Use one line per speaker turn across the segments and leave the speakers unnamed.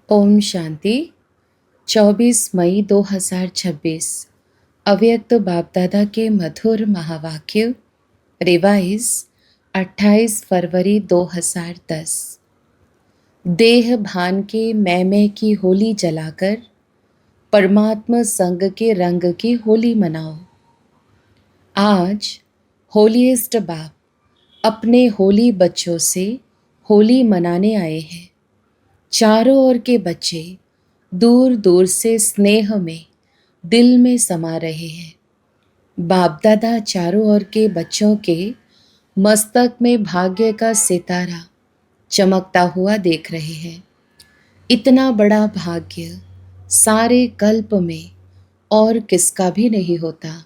ओम शांति। 24 मई 2026 अव्यक्त बाप दादा के मधुर महावाक्य रिवाइज 28 फरवरी 2010। देह भान के मैं की होली जलाकर परमात्मा संग के रंग की होली मनाओ। आज होलीएस्ट बाप अपने होली बच्चों से होली मनाने आए हैं। चारों ओर के बच्चे दूर दूर से स्नेह में दिल में समा रहे हैं। बाप दादा चारों ओर के बच्चों के मस्तक में भाग्य का सितारा चमकता हुआ देख रहे हैं। इतना बड़ा भाग्य सारे कल्प में और किसका भी नहीं होता।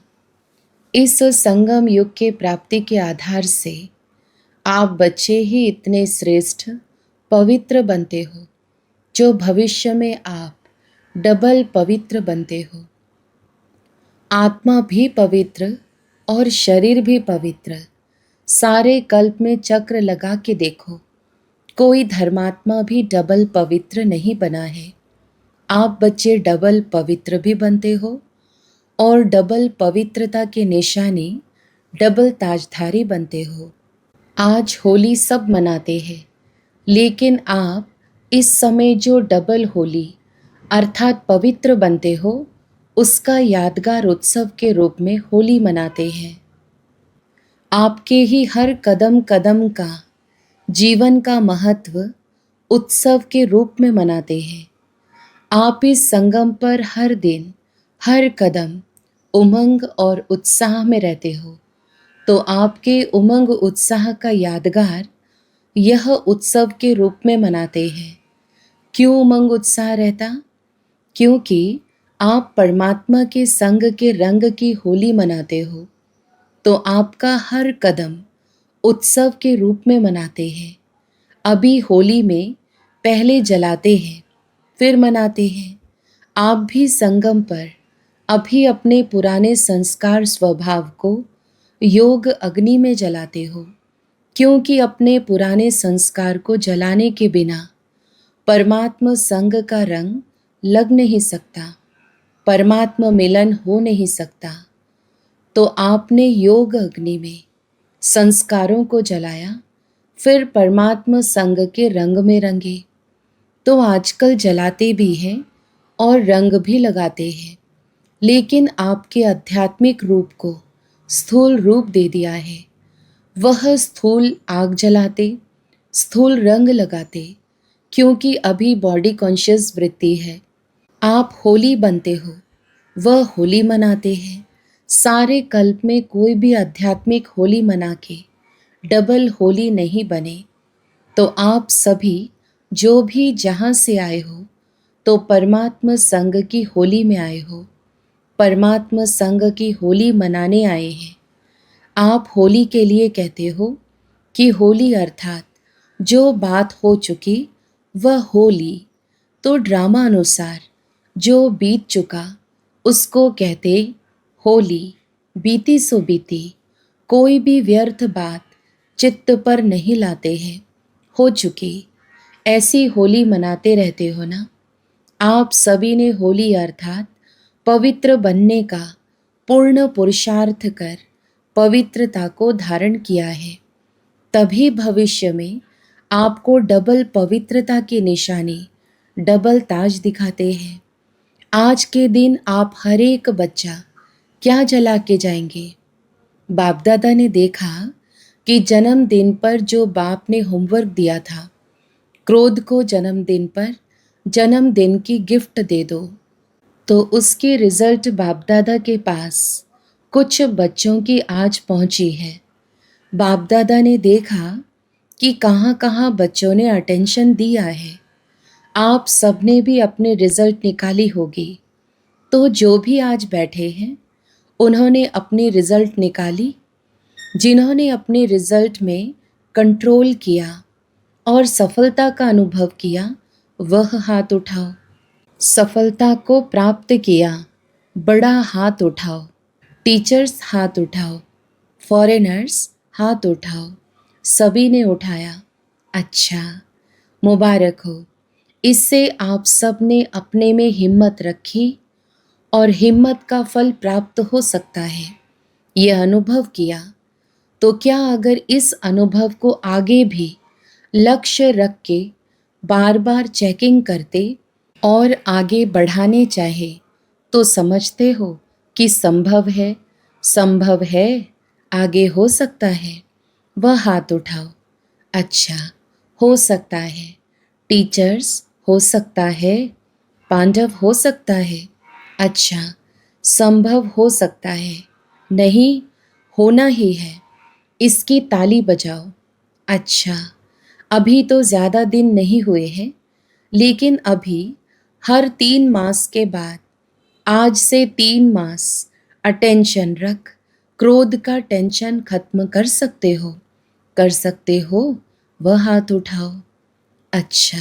इस संगम युग के प्राप्ति के आधार से आप बच्चे ही इतने श्रेष्ठ पवित्र बनते हो, जो भविष्य में आप डबल पवित्र बनते हो। आत्मा भी पवित्र और शरीर भी पवित्र। सारे कल्प में चक्र लगा के देखो, कोई धर्मात्मा भी डबल पवित्र नहीं बना है। आप बच्चे डबल पवित्र भी बनते हो और डबल पवित्रता के निशानी डबल ताजधारी बनते हो। आज होली सब मनाते हैं, लेकिन आप इस समय जो डबल होली अर्थात पवित्र बनते हो, उसका यादगार उत्सव के रूप में होली मनाते हैं। आपके ही हर कदम कदम का जीवन का महत्व उत्सव के रूप में मनाते हैं। आप इस संगम पर हर दिन हर कदम उमंग और उत्साह में रहते हो, तो आपके उमंग उत्साह का यादगार यह उत्सव के रूप में मनाते हैं। क्यों उमंग उत्साह रहता? क्योंकि आप परमात्मा के संग के रंग की होली मनाते हो, तो आपका हर कदम उत्सव के रूप में मनाते हैं। अभी होली में पहले जलाते हैं, फिर मनाते हैं। आप भी संगम पर अभी अपने पुराने संस्कार स्वभाव को योग अग्नि में जलाते हो, क्योंकि अपने पुराने संस्कार को जलाने के बिना परमात्मा संग का रंग लग नहीं सकता, परमात्मा मिलन हो नहीं सकता। तो आपने योग अग्नि में संस्कारों को जलाया, फिर परमात्मा संग के रंग में रंगे। तो आजकल जलाते भी हैं और रंग भी लगाते हैं, लेकिन आपके आध्यात्मिक रूप को स्थूल रूप दे दिया है। वह स्थूल आग जलाते, स्थूल रंग लगाते, क्योंकि अभी बॉडी कॉन्शियस वृत्ति है। आप होली बनते हो, वह होली मनाते हैं। सारे कल्प में कोई भी आध्यात्मिक होली मना के डबल होली नहीं बने। तो आप सभी जो भी जहाँ से आए हो, तो परमात्मा संग की होली में आए हो, परमात्मा संग की होली मनाने आए हैं। आप होली के लिए कहते हो कि होली अर्थात जो बात हो चुकी वह होली, तो ड्रामा अनुसार जो बीत चुका उसको कहते होली। बीती सो बीती, कोई भी व्यर्थ बात चित्त पर नहीं लाते हैं। हो चुकी ऐसी होली मनाते रहते हो ना। आप सभी ने होली अर्थात पवित्र बनने का पूर्ण पुरुषार्थ कर पवित्रता को धारण किया है। तभी भविष्य में आपको डबल पवित्रता की निशानी डबल ताज दिखाते हैं। आज के दिन आप हर एक बच्चा क्या जला के जाएंगे? बाप दादा ने देखा कि जन्मदिन पर जो बाप ने होमवर्क दिया था, क्रोध को जन्मदिन पर जन्मदिन की गिफ्ट दे दो, तो उसकी रिजल्ट बाप दादा के पास कुछ बच्चों की आज पहुंची है। बाप दादा ने देखा कि कहाँ कहाँ बच्चों ने अटेंशन दिया है। आप सबने भी अपने रिजल्ट निकाली होगी। तो जो भी आज बैठे हैं, उन्होंने अपनी रिजल्ट निकाली। जिन्होंने अपने रिजल्ट में कंट्रोल किया और सफलता का अनुभव किया, वह हाथ उठाओ। सफलता को प्राप्त किया, बड़ा हाथ उठाओ। टीचर्स हाथ उठाओ, फॉरेनर्स हाथ उठाओ। सभी ने उठाया। अच्छा, मुबारक हो। इससे आप सब ने अपने में हिम्मत रखी और हिम्मत का फल प्राप्त हो सकता है, यह अनुभव किया। तो क्या अगर इस अनुभव को आगे भी लक्ष्य रख के बार बार चेकिंग करते और आगे बढ़ाने चाहे, तो समझते हो कि संभव है, आगे हो सकता है? वह हाथ उठाओ। अच्छा, हो सकता है। टीचर्स, हो सकता है। पांडव, हो सकता है। अच्छा, संभव हो सकता है। नहीं, होना ही है। इसकी ताली बजाओ। अच्छा, अभी तो ज़्यादा दिन नहीं हुए हैं, लेकिन अभी हर 3 मास के बाद, आज से 3 मास अटेंशन रख, क्रोध का टेंशन खत्म कर सकते हो? कर सकते हो? वह हाथ उठाओ। अच्छा,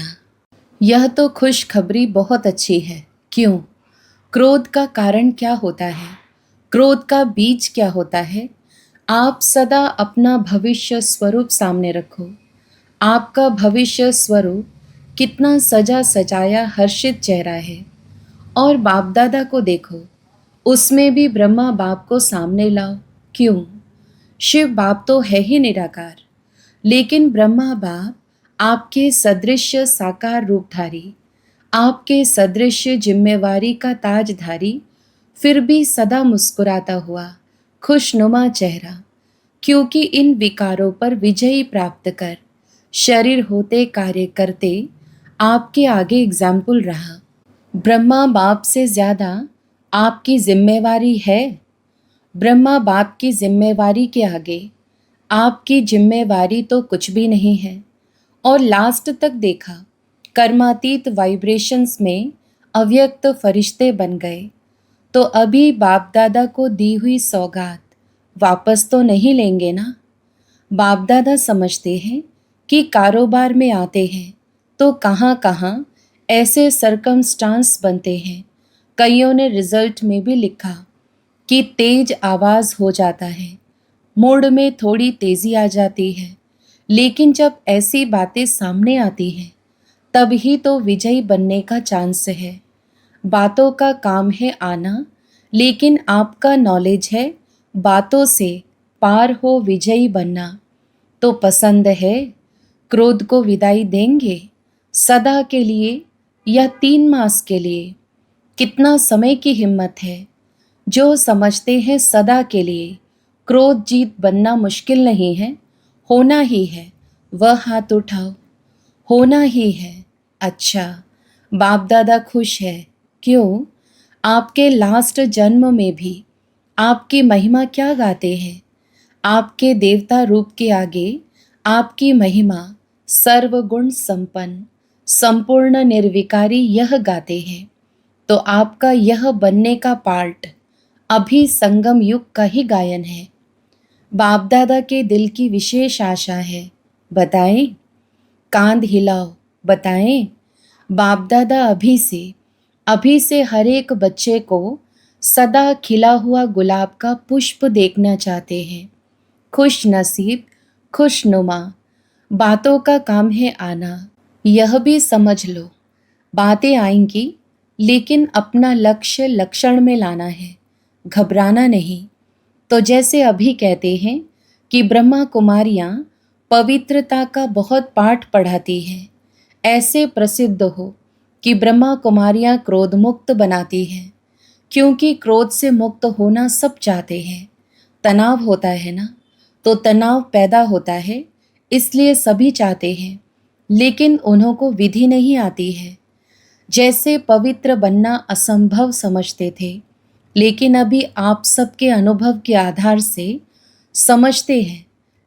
यह तो खुशखबरी बहुत अच्छी है। क्यों? क्रोध का कारण क्या होता है? क्रोध का बीज क्या होता है? आप सदा अपना भविष्य स्वरूप सामने रखो। आपका भविष्य स्वरूप कितना सजा सजाया हर्षित चेहरा है। और बाप दादा को देखो, उसमें भी ब्रह्मा बाप को सामने लाओ। क्यों? शिव बाप तो है ही निराकार, लेकिन ब्रह्मा बाप आपके सदृश्य साकार रूपधारी, आपके सदृश्य जिम्मेवारी का ताजधारी, फिर भी सदा मुस्कुराता हुआ खुशनुमा चेहरा, क्योंकि इन विकारों पर विजयी प्राप्त कर शरीर होते कार्य करते आपके आगे एग्जाम्पल रहा। ब्रह्मा बाप से ज़्यादा आपकी जिम्मेवारी है। ब्रह्मा बाप की जिम्मेवारी के आगे आपकी जिम्मेवारी तो कुछ भी नहीं है। और लास्ट तक देखा, कर्मातीत वाइब्रेशंस में अव्यक्त फरिश्ते बन गए। तो अभी बाप दादा को दी हुई सौगात वापस तो नहीं लेंगे ना? बाप दादा समझते हैं कि कारोबार में आते हैं तो कहाँ कहाँ ऐसे सरकमस्टांस बनते हैं। कईयों ने रिजल्ट में भी लिखा कि तेज आवाज़ हो जाता है, मूड में थोड़ी तेज़ी आ जाती है, लेकिन जब ऐसी बातें सामने आती हैं तब ही तो विजयी बनने का चांस है। बातों का काम है आना, लेकिन आपका नॉलेज है बातों से पार हो विजयी बनना। तो पसंद है? क्रोध को विदाई देंगे सदा के लिए या 3 मास के लिए? कितना समय की हिम्मत है। जो समझते हैं सदा के लिए क्रोध जीत बनना मुश्किल नहीं है, होना ही है, वह हाथ उठाओ। होना ही है। अच्छा, बाप दादा खुश है। क्यों? आपके लास्ट जन्म में भी आपकी महिमा क्या गाते हैं? आपके देवता रूप के आगे आपकी महिमा सर्वगुण संपन्न, संपूर्ण निर्विकारी यह गाते हैं। तो आपका यह बनने का पार्ट अभी संगम युग का ही गायन है। बाप दादा के दिल की विशेष आशा है। बताएं? कांध हिलाओ, बताएं। बाप दादा अभी से हर एक बच्चे को सदा खिला हुआ गुलाब का पुष्प देखना चाहते हैं। खुश नसीब, खुशनुमा। बातों का काम है आना। यह भी समझ लो, बातें आएंगी, लेकिन अपना लक्ष्य लक्षण में लाना है, घबराना नहीं। तो जैसे अभी कहते हैं कि ब्रह्मा कुमारियाँ पवित्रता का बहुत पाठ पढ़ाती हैं, ऐसे प्रसिद्ध हो कि ब्रह्मा कुमारियाँ क्रोध मुक्त बनाती हैं, क्योंकि क्रोध से मुक्त होना सब चाहते हैं। तनाव होता है ना, तो तनाव पैदा होता है, इसलिए सभी चाहते हैं, लेकिन उन्हों को विधि नहीं आती है। जैसे पवित्र बनना असंभव समझते थे, लेकिन अभी आप सबके अनुभव के आधार से समझते हैं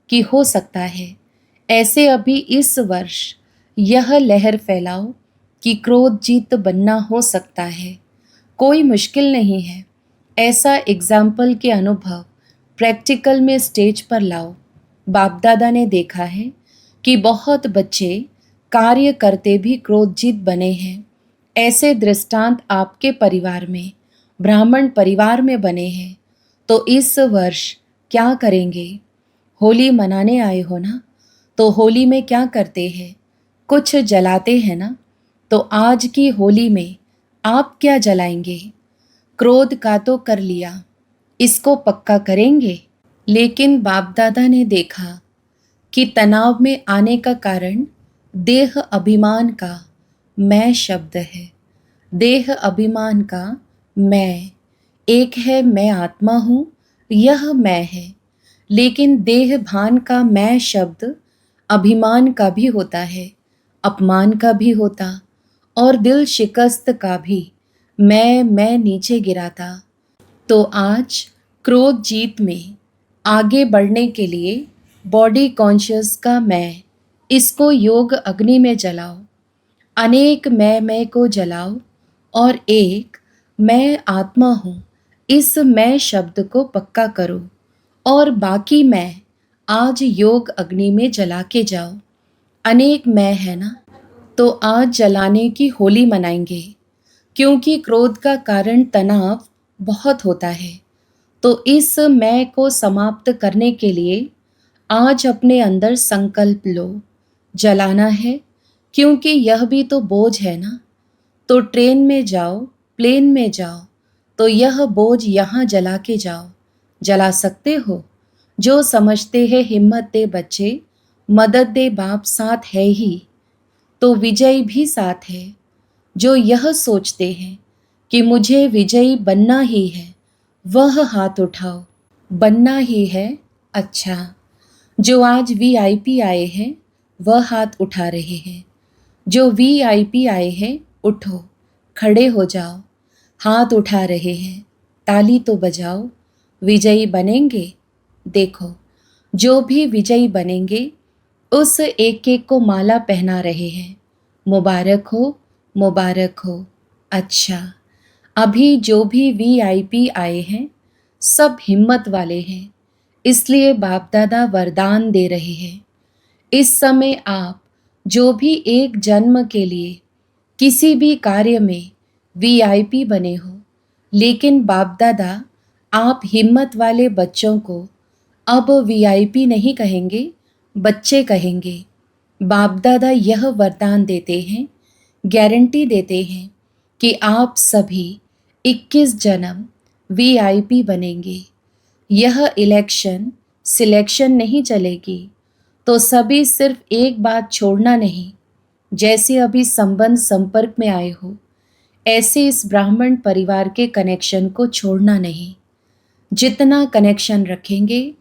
कि हो सकता है। ऐसे अभी इस वर्ष यह लहर फैलाओ कि क्रोध जीत बनना हो सकता है। कोई मुश्किल नहीं है। ऐसा एग्जाम्पल के अनुभव प्रैक्टिकल में स्टेज पर लाओ। बाप दादा ने देखा है कि बहुत बच्चे कार्य करते भी क्रोधजीत बने हैं। ऐसे दृष्टांत आपके परिवार में, ब्राह्मण परिवार में बने हैं। तो इस वर्ष क्या करेंगे? होली मनाने आए हो ना, तो होली में क्या करते हैं? कुछ जलाते हैं ना। तो आज की होली में आप क्या जलाएंगे? क्रोध का तो कर लिया, इसको पक्का करेंगे। लेकिन बाप दादा ने देखा कि तनाव में आने का कारण देह अभिमान का मैं शब्द है। देह अभिमान का मैं, एक है मैं आत्मा हूँ, यह मैं है। लेकिन देह भान का मैं शब्द अभिमान का भी होता है, अपमान का भी होता, और दिल शिकस्त का भी मैं नीचे गिराता। तो आज क्रोध जीत में आगे बढ़ने के लिए बॉडी कॉन्शियस का मैं, इसको योग अग्नि में जलाओ। अनेक मैं को जलाओ और एक मैं आत्मा हूँ, इस मैं शब्द को पक्का करो और बाकी मैं आज योग अग्नि में जला के जाओ। अनेक मैं है ना, तो आज जलाने की होली मनाएंगे, क्योंकि क्रोध का कारण तनाव बहुत होता है। तो इस मैं को समाप्त करने के लिए आज अपने अंदर संकल्प लो, जलाना है, क्योंकि यह भी तो बोझ है ना। तो ट्रेन में जाओ, प्लेन में जाओ, तो यह बोझ यहाँ जला के जाओ। जला सकते हो? जो समझते हैं हिम्मत दे बच्चे, मदद दे बाप साथ है ही, तो विजय भी साथ है। जो यह सोचते हैं कि मुझे विजयी बनना ही है, वह हाथ उठाओ। बनना ही है? अच्छा। जो आज वीआईपी आए हैं वह हाथ उठा रहे हैं। जो वीआईपी आए हैं, उठो, खड़े हो जाओ। हाथ उठा रहे हैं, ताली तो बजाओ। विजयी बनेंगे? देखो, जो भी विजयी बनेंगे उस एक एक को माला पहना रहे हैं। मुबारक हो, मुबारक हो। अच्छा, अभी जो भी वीआईपी आए हैं सब हिम्मत वाले हैं, इसलिए बाप दादा वरदान दे रहे हैं। इस समय आप जो भी एक जन्म के लिए किसी भी कार्य में वीआईपी बने हो, लेकिन बाप दादा आप हिम्मत वाले बच्चों को अब वीआईपी नहीं कहेंगे, बच्चे कहेंगे। बाप दादा यह वरदान देते हैं, गारंटी देते हैं कि आप सभी 21 जन्म वीआईपी बनेंगे। यह इलेक्शन सिलेक्शन नहीं चलेगी, तो सभी सिर्फ एक बात छोड़ना नहीं। जैसे अभी संबंध संपर्क में आए हो, ऐसे इस ब्राह्मण परिवार के कनेक्शन को छोड़ना नहीं। जितना कनेक्शन रखेंगे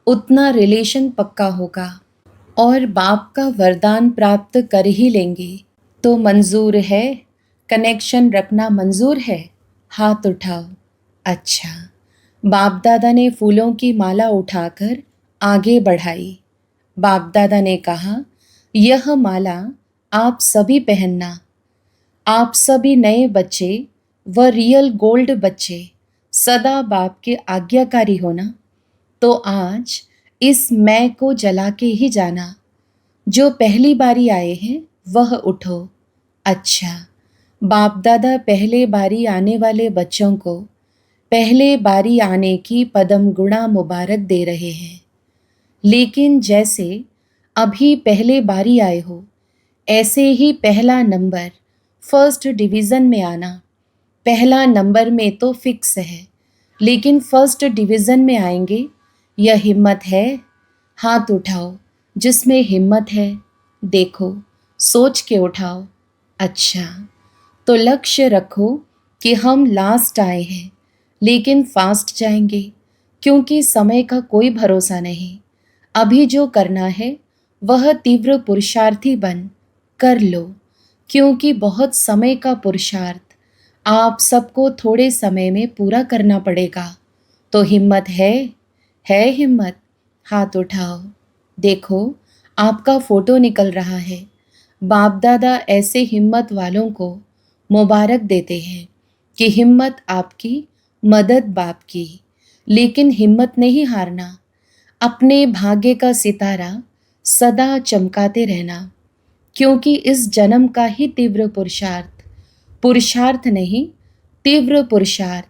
उतना रिलेशन पक्का होगा और बाप का वरदान प्राप्त कर ही लेंगे। तो मंजूर है? कनेक्शन रखना मंजूर है? हाथ उठाओ। अच्छा, बाप दादा ने फूलों की माला उठाकर आगे बढ़ाई। बाप दादा ने कहा, यह माला आप सभी पहनना। आप सभी नए बच्चे व रियल गोल्ड बच्चे सदा बाप के आज्ञाकारी होना। तो आज इस मैं को जला के ही जाना। जो पहली बारी आए हैं वह उठो। अच्छा, बाप दादा पहले बारी आने वाले बच्चों को पहले बारी आने की पदम गुणा मुबारक दे रहे हैं। लेकिन जैसे अभी पहले बारी आए हो, ऐसे ही पहला नंबर फर्स्ट डिवीज़न में आना। पहला नंबर में तो फिक्स है, लेकिन फर्स्ट डिवीज़न में आएंगे। यह हिम्मत है? हाथ उठाओ जिसमें हिम्मत है। देखो, सोच के उठाओ। अच्छा, तो लक्ष्य रखो कि हम लास्ट आए हैं, लेकिन फास्ट जाएंगे, क्योंकि समय का कोई भरोसा नहीं। अभी जो करना है वह तीव्र पुरुषार्थी बन कर लो, क्योंकि बहुत समय का पुरुषार्थ आप सबको थोड़े समय में पूरा करना पड़ेगा। तो हिम्मत है हिम्मत? हाथ उठाओ। देखो, आपका फोटो निकल रहा है। बाप दादा ऐसे हिम्मत वालों को मुबारक देते हैं कि हिम्मत आपकी, मदद बाप की। लेकिन हिम्मत नहीं हारना। अपने भाग्य का सितारा सदा चमकाते रहना, क्योंकि इस जन्म का ही तीव्र पुरुषार्थ नहीं, तीव्र पुरुषार्थ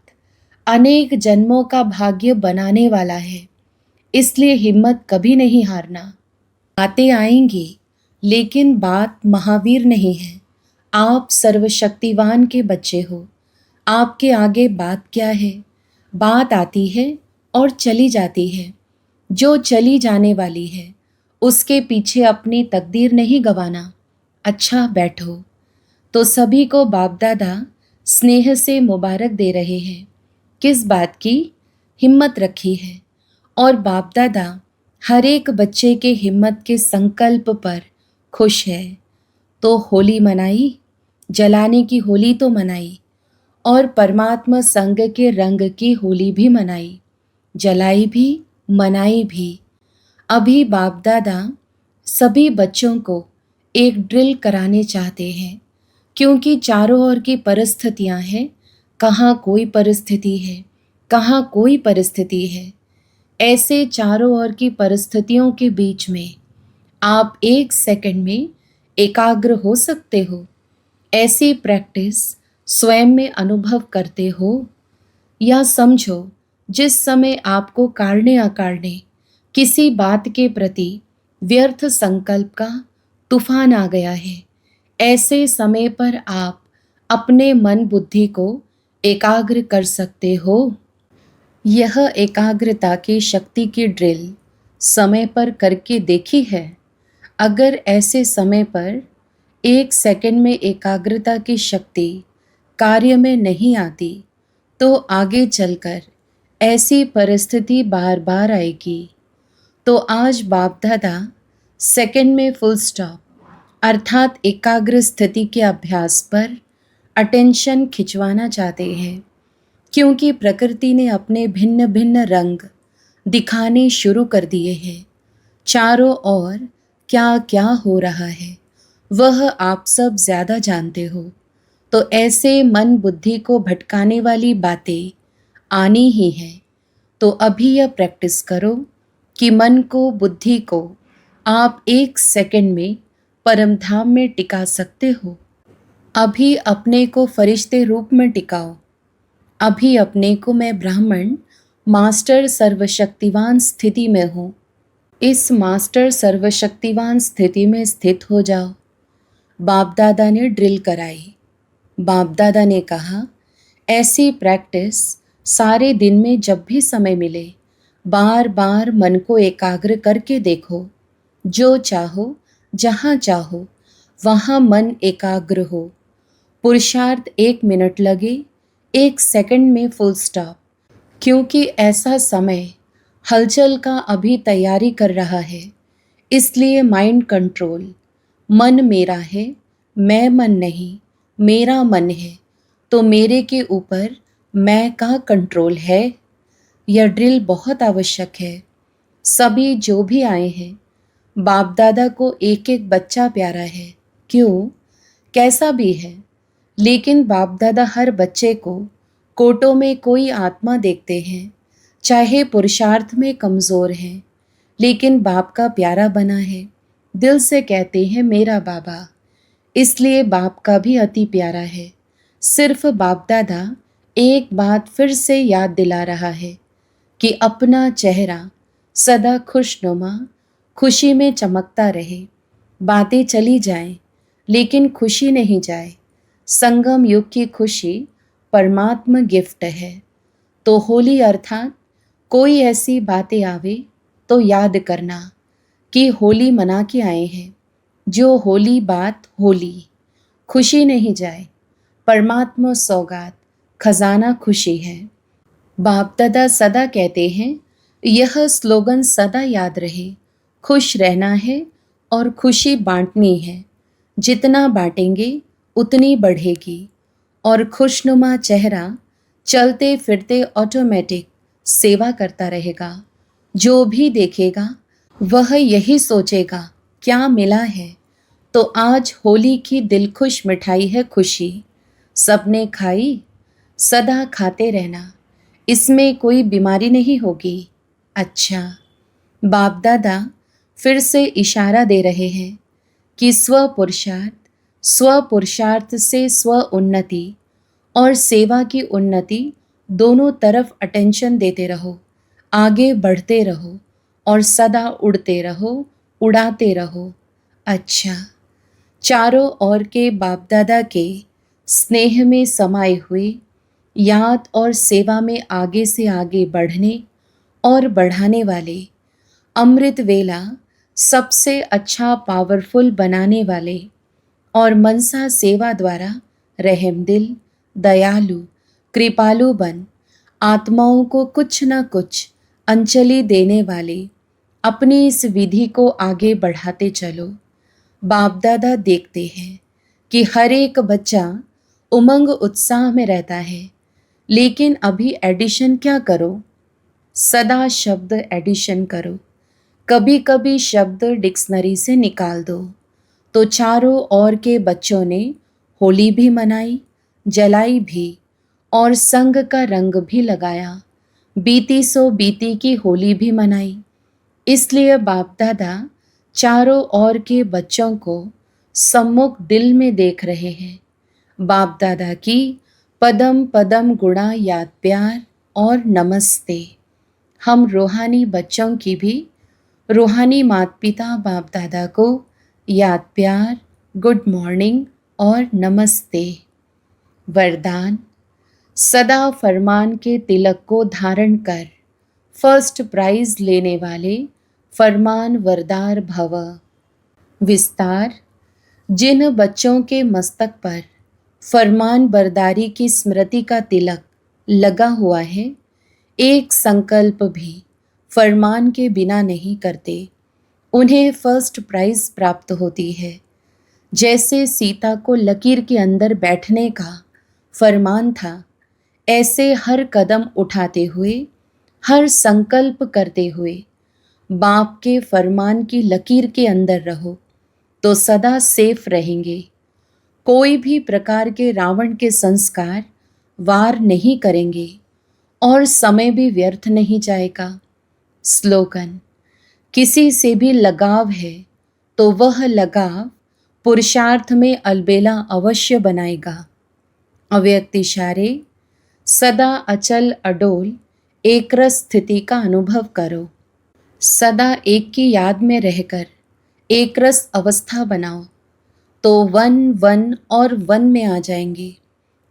अनेक जन्मों का भाग्य बनाने वाला है। इसलिए हिम्मत कभी नहीं हारना। बातें आएंगी, लेकिन बात महावीर नहीं है। आप सर्वशक्तिवान के बच्चे हो। आपके आगे बात क्या है? बात आती है और चली जाती है। जो चली जाने वाली है उसके पीछे अपनी तकदीर नहीं गंवाना। अच्छा बैठो। तो सभी को बाप दादा स्नेह से मुबारक दे रहे हैं। किस बात की? हिम्मत रखी है। और बाप दादा हर एक बच्चे के हिम्मत के संकल्प पर खुश है। तो होली मनाई, जलाने की होली तो मनाई, और परमात्मा संग के रंग की होली भी मनाई, जलाई भी, मनाई भी। अभी बाप दादा सभी बच्चों को एक ड्रिल कराने चाहते हैं, क्योंकि चारों ओर की परिस्थितियां हैं। कहाँ कोई परिस्थिति है, कहाँ कोई परिस्थिति है। ऐसे चारों ओर की परिस्थितियों के बीच में आप एक सेकंड में एकाग्र हो सकते हो। ऐसी प्रैक्टिस स्वयं में अनुभव करते हो, या समझो जिस समय आपको कारणे अकारणे किसी बात के प्रति व्यर्थ संकल्प का तूफान आ गया है, ऐसे समय पर आप अपने मन बुद्धि को एकाग्र कर सकते हो। यह एकाग्रता की शक्ति की ड्रिल समय पर करके देखी है? अगर ऐसे समय पर एक सेकंड में एकाग्रता की शक्ति कार्य में नहीं आती तो आगे चलकर ऐसी परिस्थिति बार बार आएगी। तो आज बाप दादा सेकंड में फुल स्टॉप अर्थात एकाग्र स्थिति के अभ्यास पर अटेंशन खिंचवाना चाहते हैं, क्योंकि प्रकृति ने अपने भिन्न भिन्न रंग दिखाने शुरू कर दिए हैं। चारों ओर क्या क्या हो रहा है वह आप सब ज़्यादा जानते हो। तो ऐसे मन बुद्धि को भटकाने वाली बातें आनी ही है। तो अभी यह प्रैक्टिस करो कि मन को, बुद्धि को आप एक सेकंड में परम धाम में टिका सकते हो। अभी अपने को फरिश्ते रूप में टिकाओ। अभी अपने को मैं ब्राह्मण मास्टर सर्वशक्तिवान स्थिति में हूँ, इस मास्टर सर्वशक्तिवान स्थिति में स्थित हो जाओ। बाप दादा ने ड्रिल कराई। बाप दादा ने कहा, ऐसी प्रैक्टिस सारे दिन में जब भी समय मिले बार बार मन को एकाग्र करके देखो। जो चाहो, जहाँ चाहो वहाँ मन एकाग्र हो। पुरुषार्थ 1 मिनट लगे, 1 सेकंड में फुल स्टॉप, क्योंकि ऐसा समय हलचल का अभी तैयारी कर रहा है। इसलिए माइंड कंट्रोल। मन मेरा है, मैं मन नहीं, मेरा मन है। तो मेरे के ऊपर मैं का कंट्रोल है। यह ड्रिल बहुत आवश्यक है। सभी जो भी आए हैं, बाप दादा को एक एक बच्चा प्यारा है। क्यों? कैसा भी है, लेकिन बाप दादा हर बच्चे को कोटों में कोई आत्मा देखते हैं। चाहे पुरुषार्थ में कमज़ोर है, लेकिन बाप का प्यारा बना है। दिल से कहते हैं मेरा बाबा, इसलिए बाप का भी अति प्यारा है। सिर्फ बाप दादा एक बात फिर से याद दिला रहा है कि अपना चेहरा सदा खुशनुमा, खुशी में चमकता रहे। बातें चली जाएं, लेकिन खुशी नहीं जाए। संगम युग की खुशी परमात्मा गिफ्ट है। तो होली अर्थात कोई ऐसी बातें आवे तो याद करना कि होली मना के आए हैं। जो होली बात होली, खुशी नहीं जाए। परमात्मा सौगात, खजाना खुशी है। बाप दादा सदा कहते हैं, यह स्लोगन सदा याद रहे। खुश रहना है और खुशी बांटनी है। जितना बांटेंगे उतनी बढ़ेगी। और खुशनुमा चेहरा चलते फिरते ऑटोमेटिक सेवा करता रहेगा। जो भी देखेगा वह यही सोचेगा क्या मिला है। तो आज होली की दिलखुश मिठाई है खुशी। सबने खाई, सदा खाते रहना, इसमें कोई बीमारी नहीं होगी। अच्छा, बाप दादा फिर से इशारा दे रहे हैं कि स्व पुरुषार्थ से स्व उन्नति और सेवा की उन्नति दोनों तरफ अटेंशन देते रहो। आगे बढ़ते रहो और सदा उड़ते रहो, उड़ाते रहो। अच्छा, चारों ओर के बाप दादा के स्नेह में समाये हुए, याद और सेवा में आगे से आगे बढ़ने और बढ़ाने वाले, अमृत वेला सबसे अच्छा पावरफुल बनाने वाले और मनसा सेवा द्वारा रहमदिल, दयालु, कृपालु बन आत्माओं को कुछ न कुछ अंजलि देने वाले अपनी इस विधि को आगे बढ़ाते चलो। बाप दादा देखते हैं कि हर एक बच्चा उमंग उत्साह में रहता है, लेकिन अभी एडिशन क्या करो? सदा शब्द एडिशन करो। कभी कभी शब्द डिक्शनरी से निकाल दो। तो चारों ओर के बच्चों ने होली भी मनाई, जलाई भी और संग का रंग भी लगाया। बीती सो बीती की होली भी मनाई। इसलिए बाप दादा चारों ओर के बच्चों को सम्मुख दिल में देख रहे हैं। बाप दादा की पदम पदम गुणा याद प्यार और नमस्ते। हम रूहानी बच्चों की भी रूहानी माता पिता बाप दादा को याद प्यार, गुड मॉर्निंग और नमस्ते। वरदान: सदा फरमान के तिलक को धारण कर फर्स्ट प्राइज लेने वाले फरमान वरदार भव। विस्तार: जिन बच्चों के मस्तक पर फरमान बरदारी की स्मृति का तिलक लगा हुआ है, एक संकल्प भी फरमान के बिना नहीं करते, उन्हें फर्स्ट प्राइज प्राप्त होती है। जैसे सीता को लकीर के अंदर बैठने का फरमान था, ऐसे हर कदम उठाते हुए, हर संकल्प करते हुए बाप के फरमान की लकीर के अंदर रहो तो सदा सेफ रहेंगे। कोई भी प्रकार के रावण के संस्कार वार नहीं करेंगे और समय भी व्यर्थ नहीं जाएगा। स्लोगन: किसी से भी लगाव है तो वह लगाव पुरुषार्थ में अलबेला अवश्य बनाएगा। अव्यक्त इशारे: सदा अचल अडोल एकरस स्थिति का अनुभव करो। सदा एक की याद में रहकर एकरस अवस्था बनाओ तो वन वन और वन में आ जाएंगे।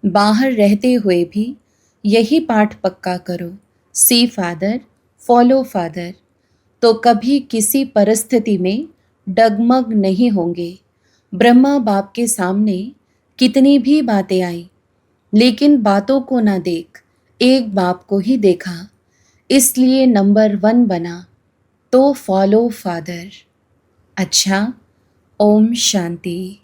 बाहर रहते हुए भी यही पाठ पक्का करो, सी फादर फॉलो फादर, तो कभी किसी परिस्थिति में डगमग नहीं होंगे। ब्रह्मा बाप के सामने कितनी भी बातें आई, लेकिन बातों को ना देख एक बाप को ही देखा, इसलिए नंबर 1 बना, तो फॉलो फादर। अच्छा, ओम शांति।